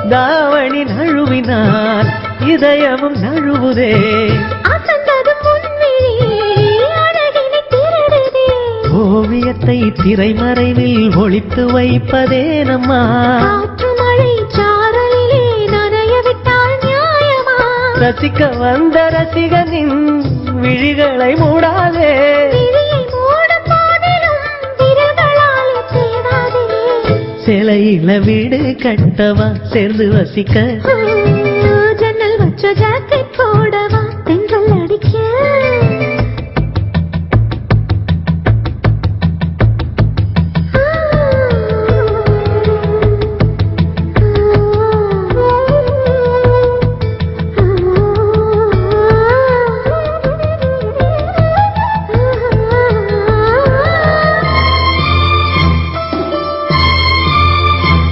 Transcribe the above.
தாவணி நழுவினால் இதயமும் நழுவுதே. ஓவியத்தை திரைமறைவில் ஒளித்து வைப்பதே நம்மா. ரசிக்க வந்த ரசிகனின் விழிகளை மூடாதே. சிலையில வீடு கட்டவா சேர்ந்து வசிக்க. ஜன்னல் வச்ச ஜாக்கெட் போடவா